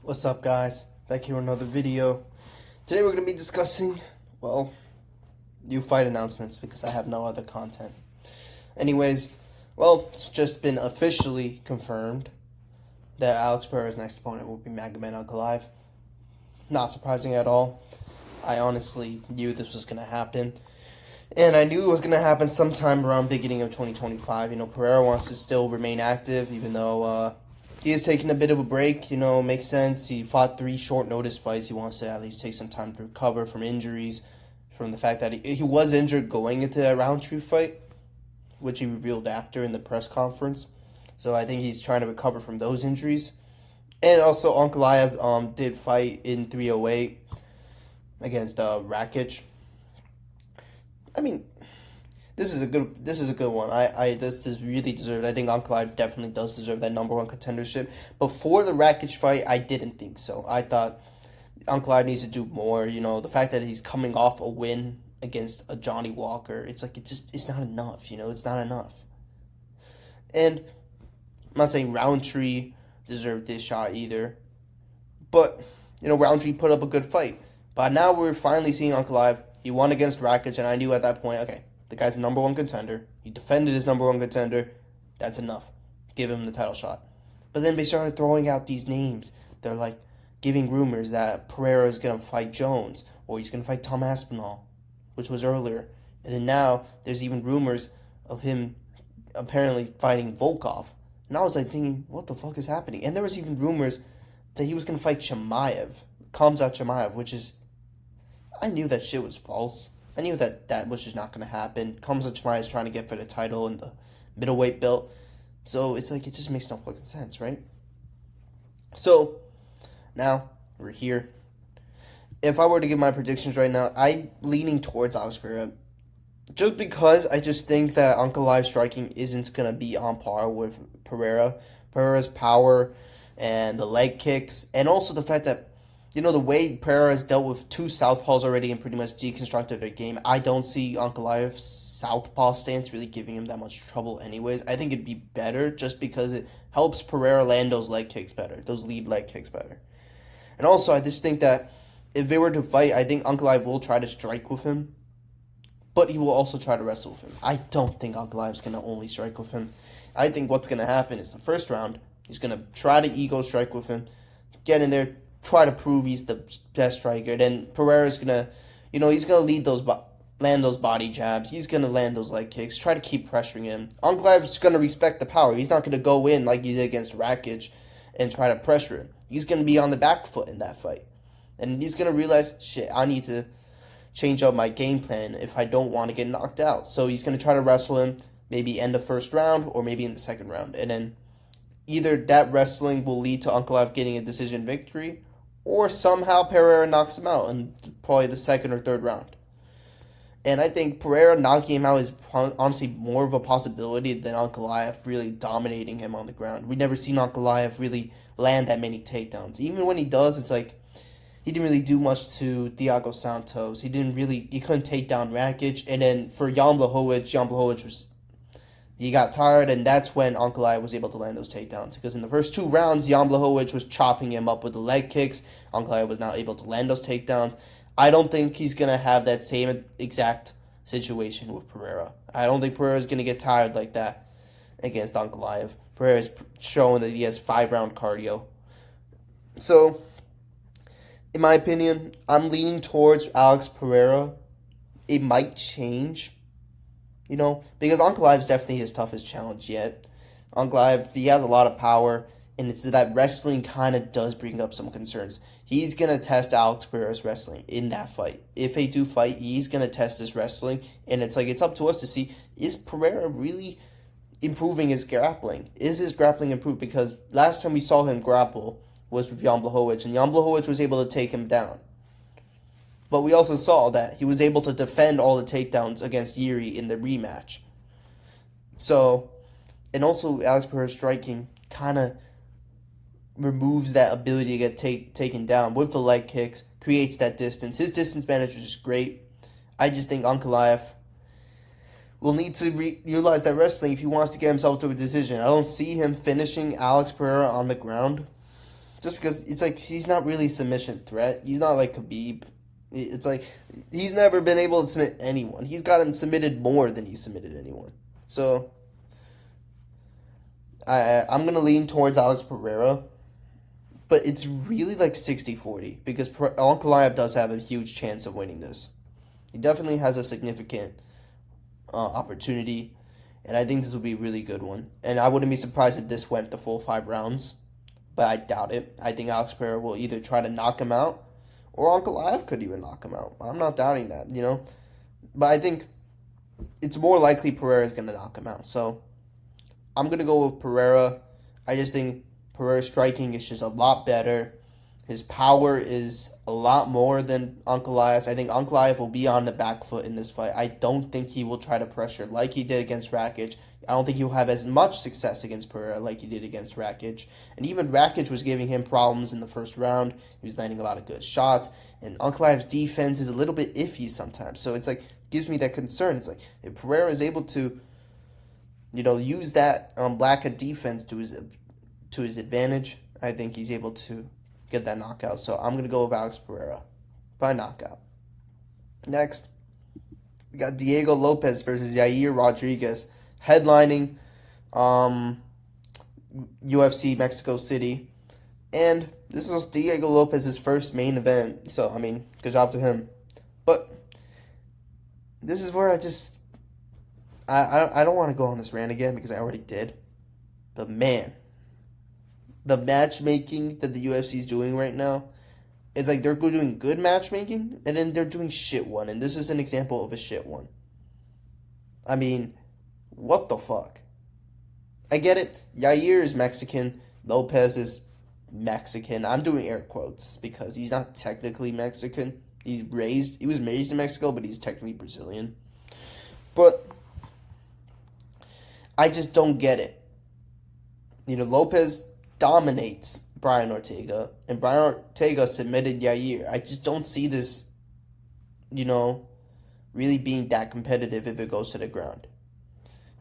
What's up, guys? Back here with another video. Today we're going to be discussing, new fight announcements because I have no other content. Anyways, it's just been officially confirmed that Alex Pereira's next opponent will be Magomed Ankalaev. Not surprising at all. I honestly knew this was going to happen. And I knew it was going to happen sometime around beginning of 2025. Pereira wants to still remain active, even though he is taking a bit of a break. Makes sense. He fought 3 short notice fights. He wants to at least take some time to recover from injuries, from the fact that he was injured going into that Roundtree fight, which he revealed after in the press conference. So I think he's trying to recover from those injuries. And also, Ankalaev did fight in 308 against Rakic. I mean, this is a good one. This is really deserved. I think Ankalaev definitely does deserve that number 1 contendership. Before the Rakic fight, I didn't think so. I thought Ankalaev needs to do more. The fact that he's coming off a win against a Johnny Walker, it's not enough. It's not enough. And I'm not saying Roundtree deserved this shot either, but Roundtree put up a good fight. But now we're finally seeing Ankalaev. He won against Rakic, and I knew at that point, okay, the guy's the number 1 contender. He defended his number 1 contender. That's enough. Give him the title shot. But then they started throwing out these names. They're like giving rumors that Pereira is going to fight Jones, or he's going to fight Tom Aspinall, which was earlier. And then now there's even rumors of him apparently fighting Volkov. And I was like thinking, what the fuck is happening? And there was even rumors that he was going to fight Chimaev, Khamzat Chimaev, which is, I knew that shit was false. I knew that was just not going to happen. Khamzat Chimaev is trying to get for the title in the middleweight belt. So it's like, it just makes no fucking sense, right? So now we're here. If I were to give my predictions right now, I'm leaning towards Alex Pereira. Just because I just think that Ankalaev's striking isn't going to be on par with Pereira. Pereira's power and the leg kicks, and also the fact that the way Pereira has dealt with 2 southpaws already and pretty much deconstructed their game, I don't see Ankalaev's southpaw stance really giving him that much trouble anyways. I think it'd be better just because it helps Pereira land those leg kicks better, those lead leg kicks better. And also, I just think that if they were to fight, I think Ankalaev will try to strike with him, but he will also try to wrestle with him. I don't think Ankalaev's going to only strike with him. I think what's going to happen is the first round, he's going to try to ego strike with him, get in there, try to prove he's the best striker. Then Pereira's gonna, he's gonna land those body jabs. He's gonna land those leg kicks. Try to keep pressuring him. Ankalaev's gonna respect the power. He's not gonna go in like he did against Rakic and try to pressure him. He's gonna be on the back foot in that fight, and he's gonna realize, shit, I need to change up my game plan if I don't want to get knocked out. So he's gonna try to wrestle him, maybe end the first round or maybe in the second round, and then either that wrestling will lead to Ankalaev getting a decision victory, or somehow Pereira knocks him out in probably the second or third round. And I think Pereira knocking him out is honestly more of a possibility than Ankalaev really dominating him on the ground. We've never seen Ankalaev really land that many takedowns. Even when he does, it's like he didn't really do much to Thiago Santos. He couldn't take down Rakic. And then for Jan Blachowicz he got tired, and that's when Ankalaev was able to land those takedowns. Because in the first 2 rounds, Jan Blachowicz was chopping him up with the leg kicks. Ankalaev was not able to land those takedowns. I don't think he's going to have that same exact situation with Pereira. I don't think Pereira's going to get tired like that against Ankalaev. Pereira's showing that he has 5-round cardio. So, in my opinion, I'm leaning towards Alex Pereira. It might change, because Ankalaev is definitely his toughest challenge yet. Ankalaev, he has a lot of power, and it's that wrestling kind of does bring up some concerns. He's going to test Alex Pereira's wrestling in that fight. If they do fight, he's going to test his wrestling, and it's up to us to see, is Pereira really improving his grappling? Is his grappling improved? Because last time we saw him grapple was with Jan Blachowicz, and Jan Blachowicz was able to take him down. But we also saw that he was able to defend all the takedowns against Yuri in the rematch. So, and also Alex Pereira's striking kind of removes that ability to get taken down with the leg kicks, creates that distance. His distance management is great. I just think Ankalaev will need to utilize that wrestling if he wants to get himself to a decision. I don't see him finishing Alex Pereira on the ground. Just because it's like he's not really a submission threat. He's not like Khabib. It's like he's never been able to submit anyone. He's gotten submitted more than he's submitted anyone. So I'm gonna lean towards Alex Pereira, but it's really like 60-40 because Ankalaev does have a huge chance of winning this. He definitely has a significant opportunity, and I think this would be a really good one. And I wouldn't be surprised if this went the full 5 rounds, but I doubt it. I think Alex Pereira will either try to knock him out, or Ankalaev could even knock him out. I'm not doubting that, But I think it's more likely Pereira is going to knock him out. So I'm going to go with Pereira. I just think Pereira's striking is just a lot better. His power is a lot more than Ankalaev's. I think Ankalaev will be on the back foot in this fight. I don't think he will try to pressure like he did against Rakic. I don't think he'll have as much success against Pereira like he did against Rakic. And even Rakic was giving him problems in the first round. He was landing a lot of good shots. And Ankalaev's defense is a little bit iffy sometimes. So it's like, gives me that concern. It's like, if Pereira is able to, use that lack of defense to his advantage, I think he's able to get that knockout. So I'm going to go with Alex Pereira by knockout. Next, we got Diego Lopez versus Yair Rodriguez headlining UFC Mexico City. And this is Diego Lopez's first main event. So, good job to him. But this is where I don't want to go on this rant again because I already did. But man, the matchmaking that the UFC is doing right now, it's like they're doing good matchmaking and then they're doing shit one. And this is an example of a shit one. What the fuck? I get it. Yair is Mexican. Lopez is Mexican. I'm doing air quotes because he's not technically Mexican. He was raised in Mexico, but he's technically Brazilian. But I just don't get it. Lopez dominates Brian Ortega, and Brian Ortega submitted Yair. I just don't see this, really being that competitive if it goes to the ground.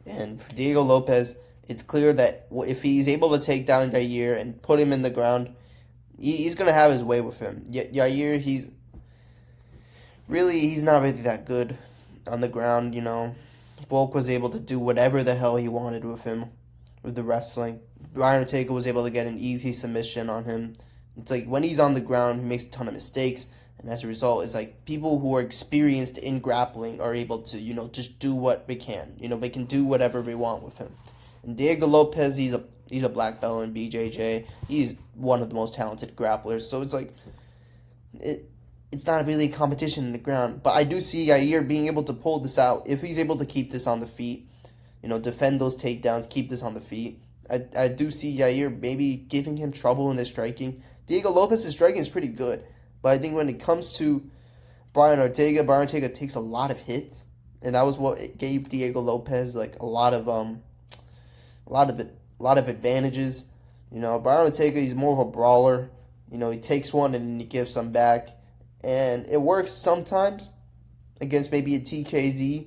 And for Diego Lopez, it's clear that if he's able to take down Yair and put him in the ground, he's going to have his way with him. Yair, he's not really that good on the ground, Volk was able to do whatever the hell he wanted with him, with the wrestling. Brian Ortega was able to get an easy submission on him. It's like when he's on the ground, he makes a ton of mistakes. And as a result, it's like people who are experienced in grappling are able to, just do what they can. They can do whatever they want with him. And Diego Lopez, he's a black belt in BJJ. He's one of the most talented grapplers. So it's like, it's not really a competition in the ground. But I do see Yair being able to pull this out. If he's able to keep this on the feet, defend those takedowns, keep this on the feet. I do see Yair maybe giving him trouble in the striking. Diego Lopez's striking is pretty good. But I think when it comes to Brian Ortega takes a lot of hits. And that was what it gave Diego Lopez like a lot of advantages. Brian Ortega, he's more of a brawler. He takes one and he gives some back. And it works sometimes against maybe a TKZ,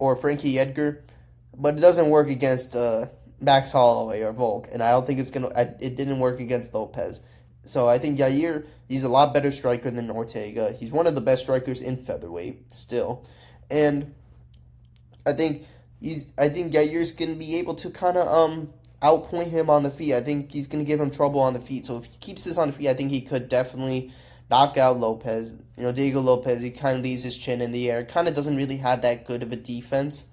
or Frankie Edgar, but it doesn't work against Max Holloway or Volk. And I don't think it didn't work against Lopez. So I think Yair, he's a lot better striker than Ortega. He's one of the best strikers in featherweight still. And I think Yair's going to be able to kind of outpoint him on the feet. I think he's going to give him trouble on the feet. So if he keeps this on the feet, I think he could definitely knock out Lopez. Diego Lopez, he kind of leaves his chin in the air. Kind of doesn't really have that good of a defense.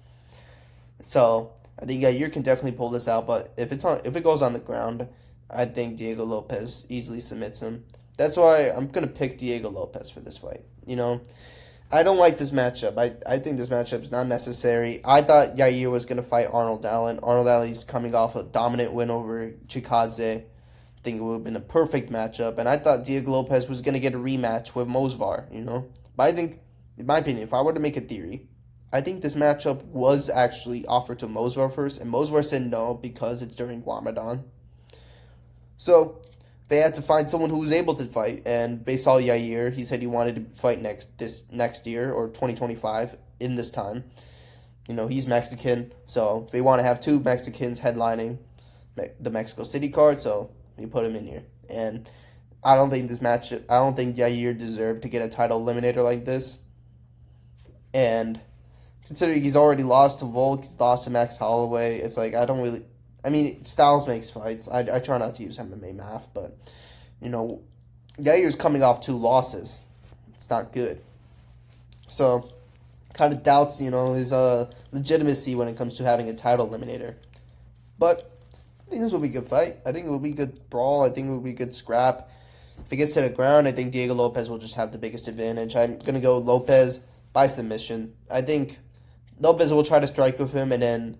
So I think Yair can definitely pull this out. But if it goes on the ground, I think Diego Lopez easily submits him. That's why I'm going to pick Diego Lopez for this fight. I don't like this matchup. I think this matchup is not necessary. I thought Yair was going to fight Arnold Allen. Arnold Allen's coming off a dominant win over Chikadze. I think it would have been a perfect matchup. And I thought Diego Lopez was going to get a rematch with Mosvar, But I think, in my opinion, if I were to make a theory, I think this matchup was actually offered to Mosvar first. And Mosvar said no because it's during Ramadan. So they had to find someone who was able to fight, and they saw Yair. He said he wanted to fight next year or 2025 in this time. He's Mexican, so they want to have two Mexicans headlining the Mexico City card. So he put him in here. And I don't think Yair deserved to get a title eliminator like this. And considering he's already lost to Volk, he's lost to Max Holloway, it's like Styles makes fights. I try not to use MMA math, but, Yair's coming off 2 losses. It's not good. So, kind of doubts, his legitimacy when it comes to having a title eliminator. But I think this will be a good fight. I think it will be a good brawl. I think it will be a good scrap. If it gets to the ground, I think Diego Lopez will just have the biggest advantage. I'm going to go Lopez by submission. I think Lopez will try to strike with him, and then,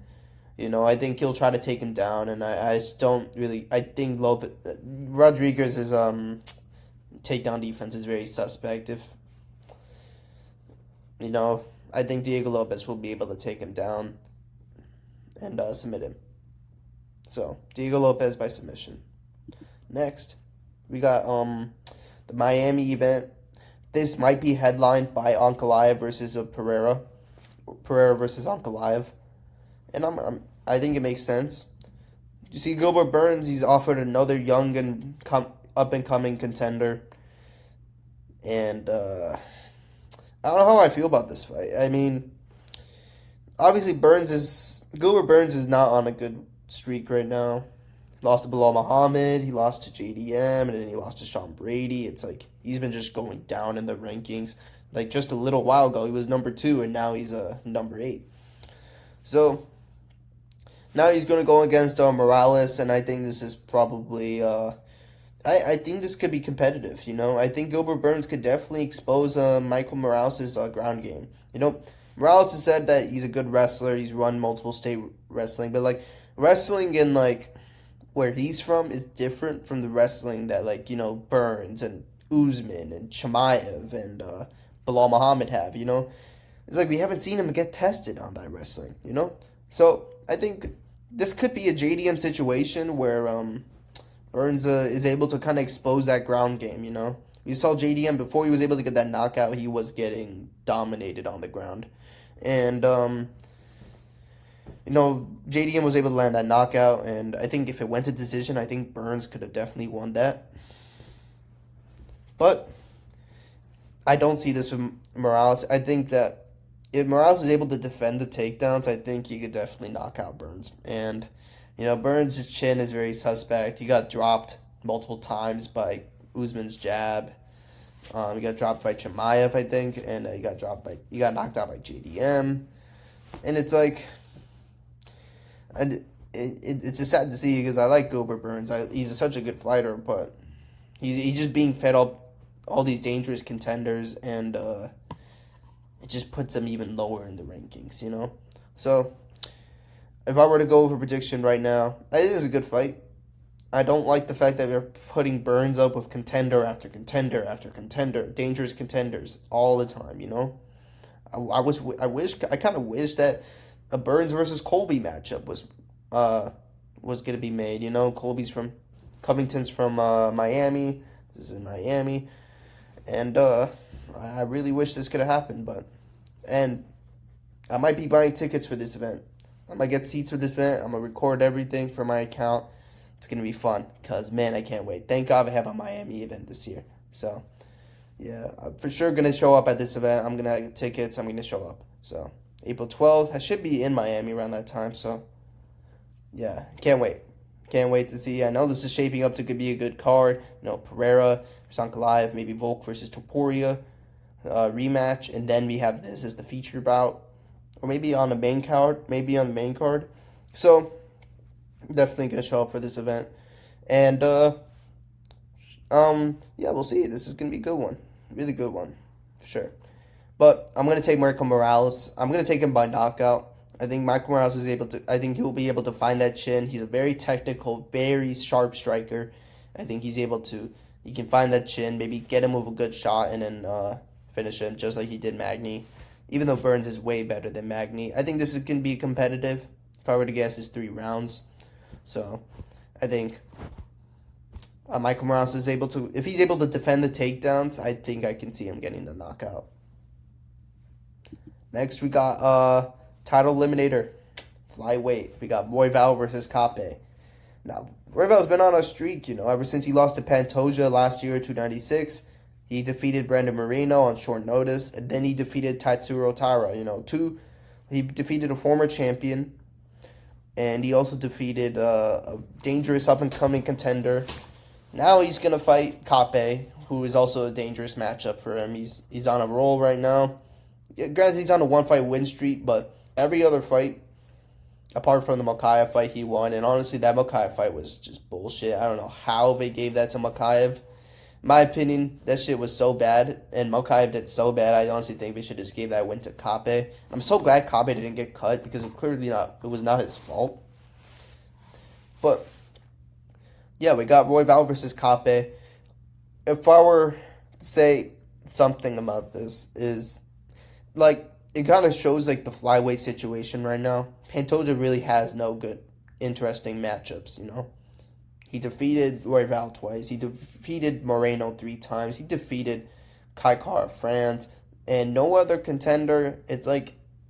I think he'll try to take him down. And I just don't really. I think Rodriguez's takedown defense is very suspect. I think Diego Lopez will be able to take him down and submit him. So, Diego Lopez by submission. Next, we got the Miami event. This might be headlined by Ankalaev versus Pereira. Pereira versus Ankalaev. And I think it makes sense. You see Gilbert Burns, he's offered another young and up-and-coming contender. And I don't know how I feel about this fight. I mean, obviously Gilbert Burns is not on a good streak right now. He lost to Bilal Muhammad, he lost to JDM, and then he lost to Sean Brady. It's like he's been just going down in the rankings. Like just a little while ago, he was number 2, and now he's number 8. So now he's going to go against Morales, and I think this is probably I think this could be competitive. I think Gilbert Burns could definitely expose Michael Morales' ground game. Morales has said that he's a good wrestler. He's run multiple state wrestling, but like wrestling in like where he's from is different from the wrestling that Burns and Usman and Chimaev and Bilal Muhammad have. It's like we haven't seen him get tested on that wrestling. So I think this could be a JDM situation where Burns is able to kind of expose that ground game. We saw JDM before he was able to get that knockout. He was getting dominated on the ground, and JDM was able to land that knockout, and I think if it went to decision, I think Burns could have definitely won that. But I don't see this with Morales. I think that if Morales is able to defend the takedowns, I think he could definitely knock out Burns. And, Burns' chin is very suspect. He got dropped multiple times by Usman's jab. He got dropped by Chimaev, I think, and he got knocked out by JDM. And it's like, it's just sad to see because I like Gilbert Burns. He's such a good fighter, but he's just being fed up all these dangerous contenders, and it just puts him even lower in the rankings, So, if I were to go over prediction right now, I think it's a good fight. I don't like the fact that we're putting Burns up with contender after contender after contender, dangerous contenders all the time, I kind of wish that a Burns versus Colby matchup was going to be made. Covington's from Miami. This is in Miami, and I really wish this could have happened. And I might be buying tickets for this event. I might get seats for this event. I'm gonna record everything for my account. It's gonna be fun because man, I can't wait. Thank God I have a Miami event this year. So yeah, I'm for sure gonna show up at this event. I'm gonna get tickets. I'm gonna show up. So April 12th, I should be in Miami around that time. So yeah, can't wait. Can't wait to see. I know this is shaping up to be a good card. Pereira versus Ankalaev, maybe Volk versus Topuria rematch, and then we have this as the feature bout, or maybe on the main card. So definitely gonna show up for this event, and yeah, we'll see. This is gonna be a good one, really good one, for sure. But I'm gonna take Michael Morales. I'm gonna take him by knockout. I think Michael Morales I think he'll be able to find that chin. He's a very technical, very sharp striker. I think he can find that chin, maybe get him with a good shot, and then finish him just like he did Magny. Even though Burns is way better than Magny, I think this is going to be competitive. If I were to guess, it's 3 rounds. So I think Michael Morales is if he's able to defend the takedowns, I think I can see him getting the knockout. Next, we got title eliminator, flyweight. We got Royval versus Kape. Now, Royval's been on a streak, ever since he lost to Pantoja last year at 296. He defeated Brandon Moreno on short notice, and then he defeated Tatsuro Taira. He defeated a former champion, and he also defeated a dangerous up-and-coming contender. Now he's going to fight Kape, who is also a dangerous matchup for him. He's on a roll right now. Yeah, granted, he's on a one-fight win streak, but every other fight, apart from the Mokaev fight, he won. And honestly, that Mokaev fight was just bullshit. I don't know how they gave that to Mokaev. In my opinion, that shit was so bad, and Mokaev did so bad, I honestly think they should just give that win to Kape. I'm so glad Kape didn't get cut, because it was not his fault. But, yeah, we got Royval versus Kape. If I were to say something about this, is, it kind of shows, the flyweight situation right now. Pantoja really has no good, interesting matchups, He defeated Royval twice. He defeated Moreno 3 times. He defeated Kai Kara France. And no other contender,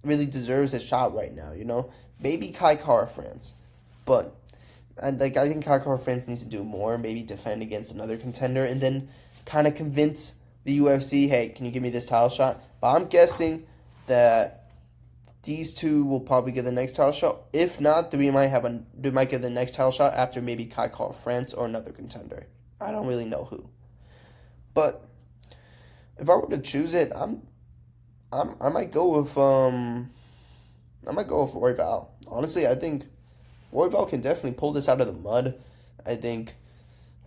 really deserves a shot right now, Maybe Kai Kara France. But, I think Kai Kara France needs to do more. Maybe defend against another contender. And then kind of convince the UFC, hey, can you give me this title shot? But I'm guessing that these two will probably get the next title shot. If not, they might get the next title shot after maybe Kai Kara France or another contender. I don't really know who. But if I were to choose it, I might go with Royval. Honestly, I think Royval can definitely pull this out of the mud. I think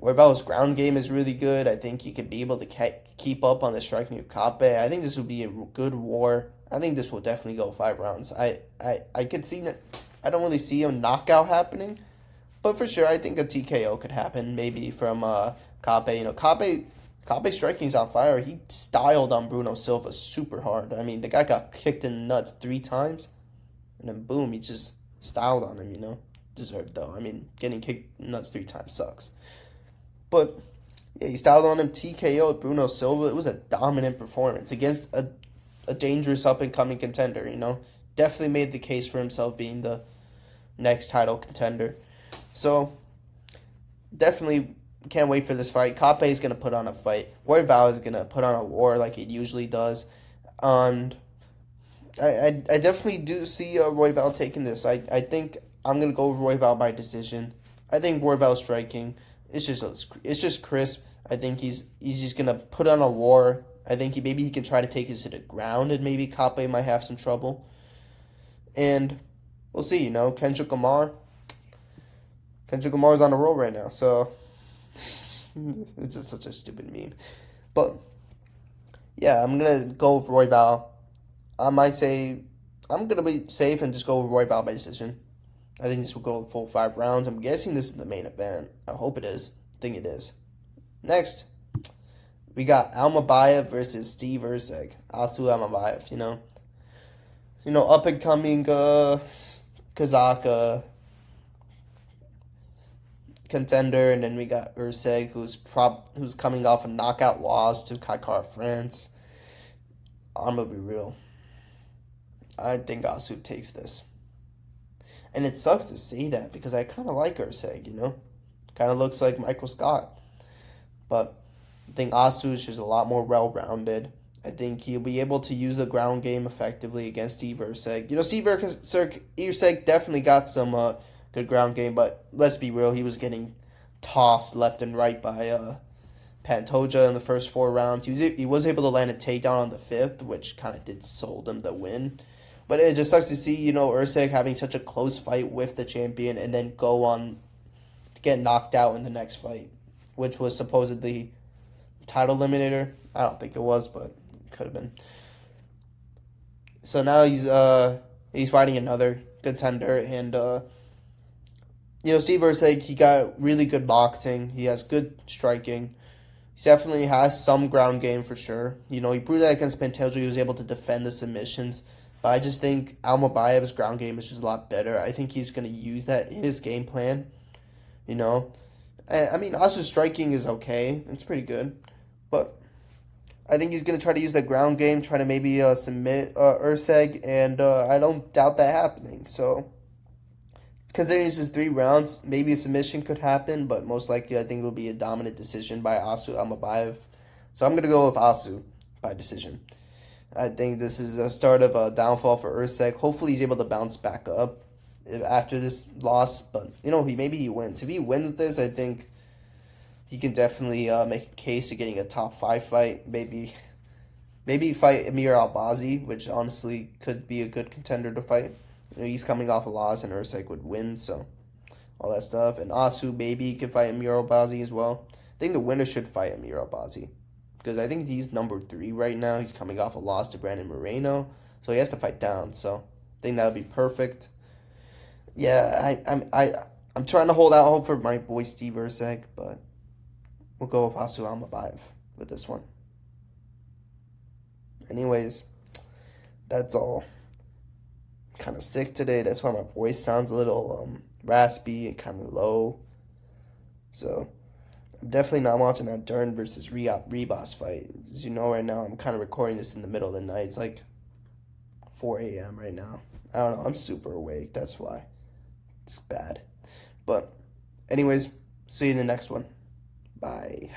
Royval's ground game is really good. I think he could be able to keep up on the striking of Kape. I think this would be a good war. I think this will definitely go 5 rounds. I could see that. I don't really see a knockout happening, but for sure, I think a TKO could happen. Maybe from Kape. Kape's striking is on fire. He styled on Bruno Silva super hard. I mean, the guy got kicked in the nuts 3 times, and then boom, he just styled on him. Deserved though. I mean, getting kicked in the nuts 3 times sucks. But yeah, he styled on him. TKO'd Bruno Silva. It was a dominant performance against a dangerous up-and-coming contender, Definitely made the case for himself being the next title contender. So, definitely can't wait for this fight. Kape is going to put on a fight. Royval is going to put on a war like he usually does. And I definitely do see Royval taking this. I think I'm going to go with Royval by decision. I think Royval's striking. It's just crisp. I think he's just going to put on a war. I think maybe he can try to take this to the ground, and maybe Kape might have some trouble. And we'll see, Kendrick Lamar's on a roll right now, so it's just such a stupid meme. But, yeah, I'm going to go with Royval. I might say I'm going to be safe and just go with Royval by decision. I think this will go full 5 rounds. I'm guessing this is the main event. I hope it is. I think it is. Next, we got Almabayev versus Steve Erceg. Asu Almabayev, up-and-coming Kazakh contender. And then we got Erceg, who's coming off a knockout loss to Kai Kara France. I'm going to be real. I think Asu takes this. And it sucks to say that because I kind of like Erceg, Kind of looks like Michael Scott. But I think Asu is just a lot more well-rounded. I think he'll be able to use the ground game effectively against Steve Erceg. Steve Erceg definitely got some good ground game, but let's be real, he was getting tossed left and right by Pantoja in the first 4 rounds. He was able to land a takedown on the 5th, which kind of did sold him the win. But it just sucks to see, Erceg having such a close fight with the champion and then go on to get knocked out in the next fight, which was supposedly title eliminator. I don't think it was, but it could have been. So now he's fighting another contender, and Steve Erceg, he got really good boxing. He has good striking. He definitely has some ground game for sure. He proved that against Pantoja. He was able to defend the submissions. But I just think Almabayev's ground game is just a lot better. I think he's going to use that in his game plan. I mean, Asu's striking is okay. It's pretty good. But I think he's going to try to use the ground game, try to maybe submit Erceg, and I don't doubt that happening. So considering this is 3 rounds, maybe a submission could happen, but most likely I think it will be a dominant decision by Asu Amabayev. So I'm going to go with Asu by decision. I think this is a start of a downfall for Usyk. Hopefully he's able to bounce back up after this loss, but maybe he wins. If he wins this, I think he can definitely make a case of getting a top 5 fight. Maybe fight Amir Albazi, which honestly could be a good contender to fight. He's coming off a loss, and Usyk would win, so all that stuff. And Asu maybe could fight Amir Albazi as well. I think the winner should fight Amir Albazi because I think he's number 3 right now. He's coming off a loss to Brandon Moreno, so he has to fight down. So I think that would be perfect. Yeah, I'm trying to hold out hope for my boy Steve Usyk, but we'll go with Asu Amabayev with this one. Anyways, that's all. Kind of sick today. That's why my voice sounds a little raspy and kind of low. So I'm definitely not watching that Dern versus Ribas fight. As you know, right now I'm kind of recording this in the middle of the night. It's like 4 a.m. right now. I don't know. I'm super awake. That's why. It's bad. But anyways, see you in the next one. Bye.